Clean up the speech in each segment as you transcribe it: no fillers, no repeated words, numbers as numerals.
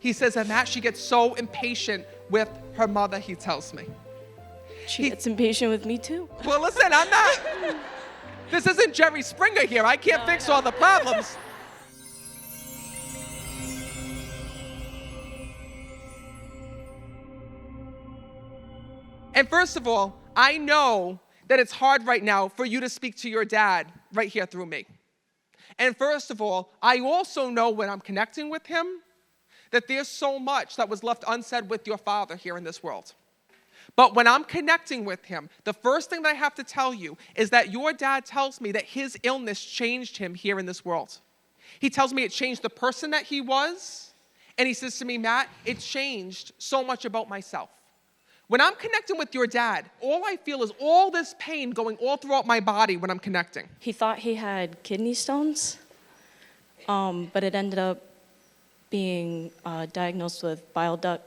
He says, and Matt, she gets so impatient with her mother, he tells me. She gets impatient with me too. Well, listen, I'm not, this isn't Jerry Springer here. I can't fix all the problems. And first of all, I know that it's hard right now for you to speak to your dad right here through me. And first of all, I also know when I'm connecting with him that there's so much that was left unsaid with your father here in this world. But when I'm connecting with him, the first thing that I have to tell you is that your dad tells me that his illness changed him here in this world. He tells me it changed the person that he was, and he says to me, Matt, it changed so much about myself. When I'm connecting with your dad, all I feel is all this pain going all throughout my body when I'm connecting. He thought he had kidney stones, but it ended up being diagnosed with bile duct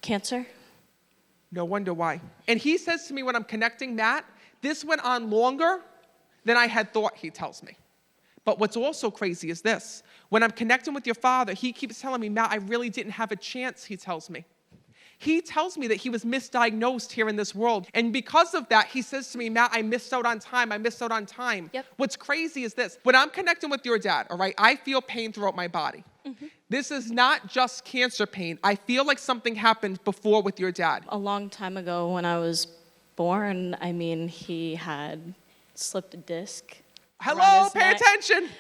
cancer. No wonder why. And he says to me when I'm connecting, Matt, this went on longer than I had thought, he tells me. But what's also crazy is this. When I'm connecting with your father, he keeps telling me, Matt, I really didn't have a chance, he tells me. He tells me that he was misdiagnosed here in this world. And because of that, he says to me, Matt, I missed out on time. I missed out on time. Yep. What's crazy is this. When I'm connecting with your dad, all right, I feel pain throughout my body. Mm-hmm. This is not just cancer pain. I feel like something happened before with your dad. A long time ago when I was born, he had slipped a disc. Hello, pay attention.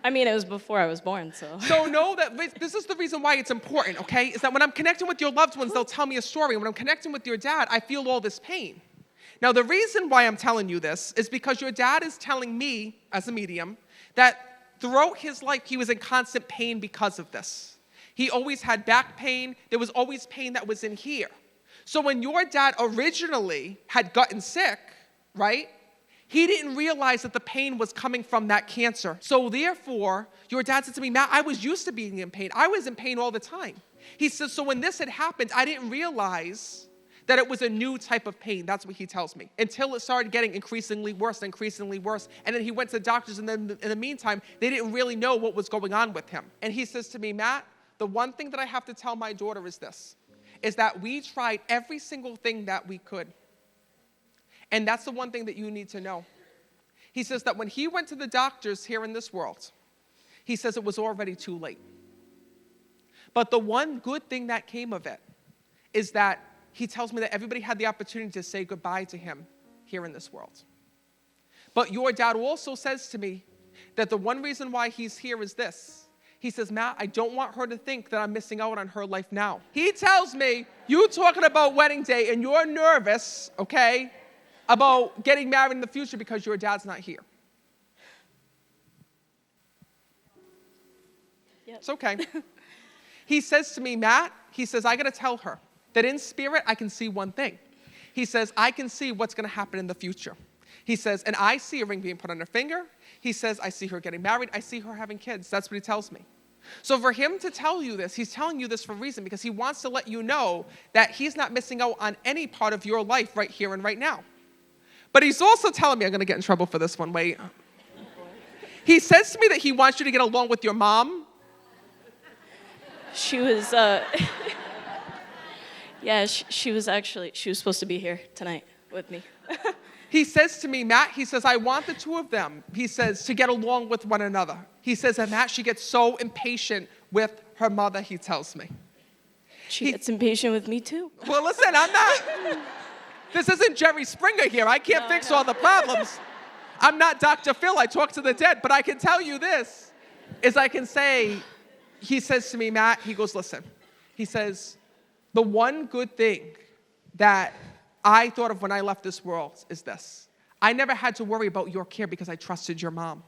It was before I was born, so. So know that this is the reason why it's important, okay? Is that when I'm connecting with your loved ones, they'll tell me a story. When I'm connecting with your dad, I feel all this pain. Now, the reason why I'm telling you this is because your dad is telling me, as a medium, that throughout his life, he was in constant pain because of this. He always had back pain. There was always pain that was in here. So when your dad originally had gotten sick, right? He didn't realize that the pain was coming from that cancer. So therefore, your dad said to me, Matt, I was used to being in pain. I was in pain all the time. He says, so when this had happened, I didn't realize that it was a new type of pain. That's what he tells me. Until it started getting increasingly worse. And then he went to the doctors, and then in the meantime, they didn't really know what was going on with him. And he says to me, Matt, the one thing that I have to tell my daughter is this, is that we tried every single thing that we could. And that's the one thing that you need to know. He says that when he went to the doctors here in this world, he says it was already too late. But the one good thing that came of it is that he tells me that everybody had the opportunity to say goodbye to him here in this world. But your dad also says to me that the one reason why he's here is this. He says, Matt, I don't want her to think that I'm missing out on her life now. He tells me, you talking about wedding day and you're nervous, okay, about getting married in the future because your dad's not here. Yep. It's okay. He says to me, Matt, he says, I got to tell her that in spirit, I can see one thing. He says, I can see what's going to happen in the future. He says, and I see a ring being put on her finger. He says, I see her getting married. I see her having kids. That's what he tells me. So for him to tell you this, he's telling you this for a reason, because he wants to let you know that he's not missing out on any part of your life right here and right now. But he's also telling me, I'm going to get in trouble for this one, wait. He says to me that he wants you to get along with your mom. She was, she was supposed to be here tonight with me. He says to me, Matt, he says, I want the two of them, he says, to get along with one another. He says that, Matt, she gets so impatient with her mother, he tells me. She gets impatient with me too. Well, listen, I'm not... This isn't Jerry Springer here. I can't fix all the problems. I'm not Dr. Phil. I talk to the dead. But I can tell you this, is I can say, he says to me, Matt, he goes, listen. He says, the one good thing that I thought of when I left this world is this. I never had to worry about your care because I trusted your mom.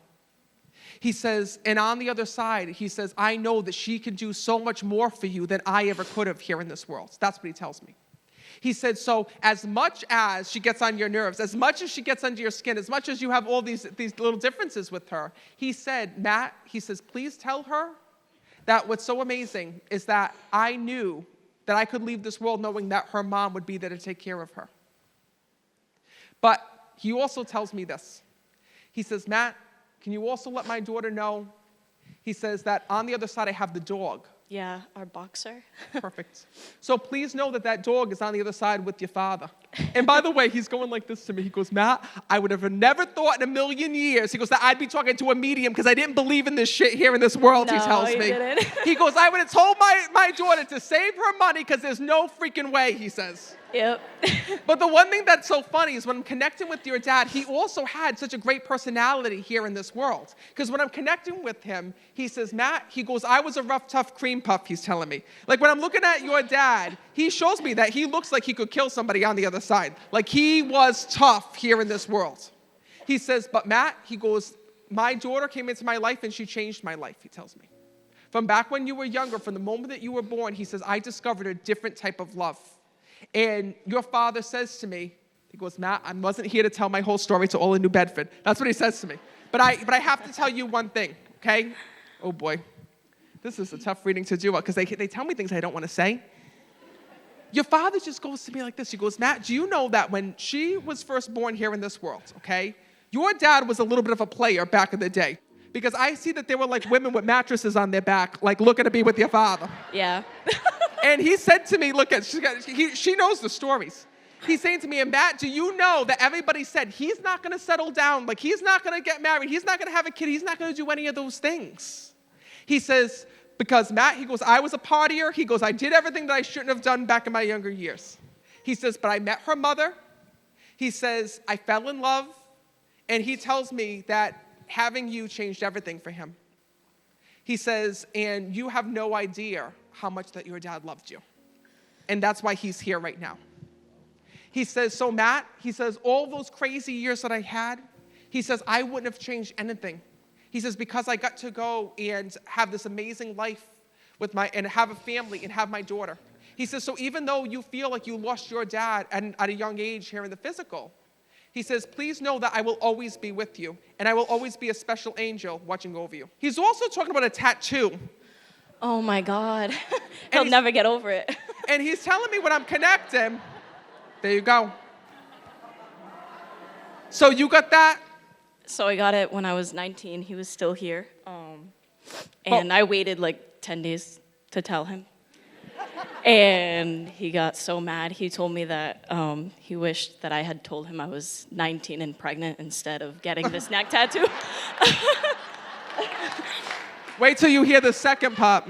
He says, and on the other side, he says, I know that she can do so much more for you than I ever could have here in this world. That's what he tells me. He said, so as much as she gets on your nerves, as much as she gets under your skin, as much as you have all these little differences with her, he said, Matt, he says, please tell her that what's so amazing is that I knew that I could leave this world knowing that her mom would be there to take care of her. But he also tells me this. He says, Matt, can you also let my daughter know? He says that on the other side I have the dog Yeah, our boxer. Perfect. So please know that that dog is on the other side with your father. And by the way, he's going like this to me. He goes, Matt, I would have never thought in a million years, he goes, that I'd be talking to a medium because I didn't believe in this shit here in this world, he tells me. Didn't. He goes, I would have told my daughter to save her money because there's no freaking way, he says. Yep. But the one thing that's so funny is when I'm connecting with your dad, he also had such a great personality here in this world. Because when I'm connecting with him, he says, Matt, he goes, I was a rough, tough cream puff, he's telling me. Like when I'm looking at your dad, he shows me that he looks like he could kill somebody on the other side. Like he was tough here in this world. He says, but Matt, he goes, my daughter came into my life and she changed my life, he tells me. From back when you were younger, from the moment that you were born, he says, I discovered a different type of love. And your father says to me, he goes, Matt, I wasn't here to tell my whole story to all in New Bedford. That's what he says to me. But I have to tell you one thing, okay? Oh boy, this is a tough reading to do because they tell me things I don't want to say. Your father just goes to me like this. He goes, Matt, do you know that when she was first born here in this world, okay, your dad was a little bit of a player back in the day. Because I see that there were like women with mattresses on their back, like looking to be with your father. Yeah. And he said to me, look, she knows the stories. He's saying to me, and Matt, do you know that everybody said he's not going to settle down, like he's not going to get married, he's not going to have a kid, he's not going to do any of those things. He says, because Matt, he goes, I was a partier. He goes, I did everything that I shouldn't have done back in my younger years. He says, but I met her mother. He says, I fell in love. And he tells me that having you changed everything for him. He says, and you have no idea how much that your dad loved you. And that's why he's here right now. He says, so Matt, he says, all those crazy years that I had, he says, I wouldn't have changed anything. He says, because I got to go and have this amazing life and have a family and have my daughter. He says, so even though you feel like you lost your dad at a young age here in the physical, he says, please know that I will always be with you, and I will always be a special angel watching over you. He's also talking about a tattoo. Oh my God. He'll never get over it. And he's telling me when I'm connecting, there you go. So you got that? So I got it when I was 19. He was still here. And I waited like 10 days to tell him. And he got so mad. He told me that he wished that I had told him I was 19 and pregnant instead of getting this neck tattoo. Wait till you hear the second part.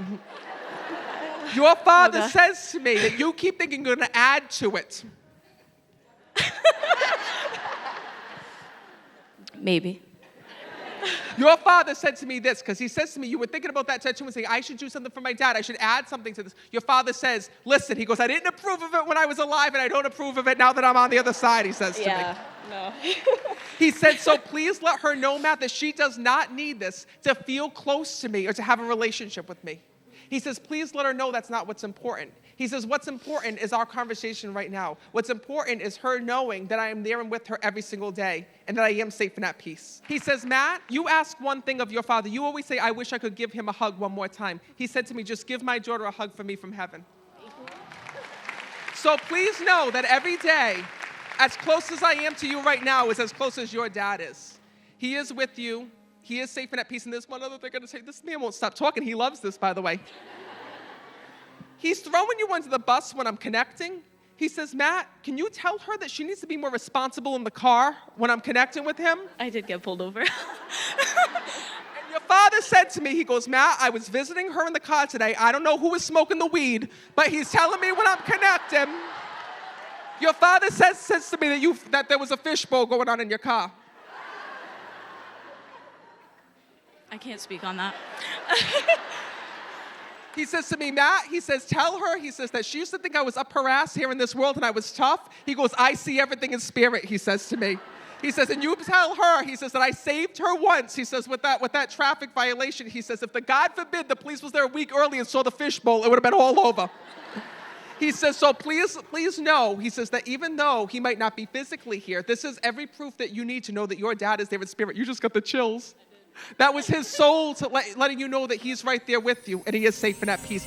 Your father says to me that you keep thinking you're going to add to it. Maybe. Your father said to me this, because he says to me, you were thinking about that tattoo and saying, I should do something for my dad. I should add something to this. Your father says, listen, he goes, I didn't approve of it when I was alive, and I don't approve of it now that I'm on the other side, he says to me. No. He said, so please let her know, Matt, that she does not need this to feel close to me or to have a relationship with me. He says, please let her know that's not what's important. He says, what's important is our conversation right now. What's important is her knowing that I am there and with her every single day and that I am safe and at peace. He says, Matt, you ask one thing of your father. You always say, I wish I could give him a hug one more time. He said to me, just give my daughter a hug from me from heaven. So please know that every day, as close as I am to you right now is as close as your dad is. He is with you. He is safe and at peace. And there's one other thing I'm going to say. This man won't stop talking. He loves this, by the way. He's throwing you under the bus when I'm connecting. He says, Matt, can you tell her that she needs to be more responsible in the car when I'm connecting with him? I did get pulled over. And your father said to me, he goes, Matt, I was visiting her in the car today. I don't know who was smoking the weed, but he's telling me when I'm connecting. Your father says to me that there was a fishbowl going on in your car. I can't speak on that. He says to me, Matt, he says, tell her, he says that she used to think I was up her ass here in this world and I was tough. He goes, I see everything in spirit, he says to me. He says, and you tell her, he says, that I saved her once. He says, with that traffic violation, he says, if God forbid the police was there a week early and saw the fishbowl, it would have been all over. He says, so please know, he says, that even though he might not be physically here, this is every proof that you need to know that your dad is there in spirit. You just got the chills. That was his soul letting you know that he's right there with you and he is safe and at peace.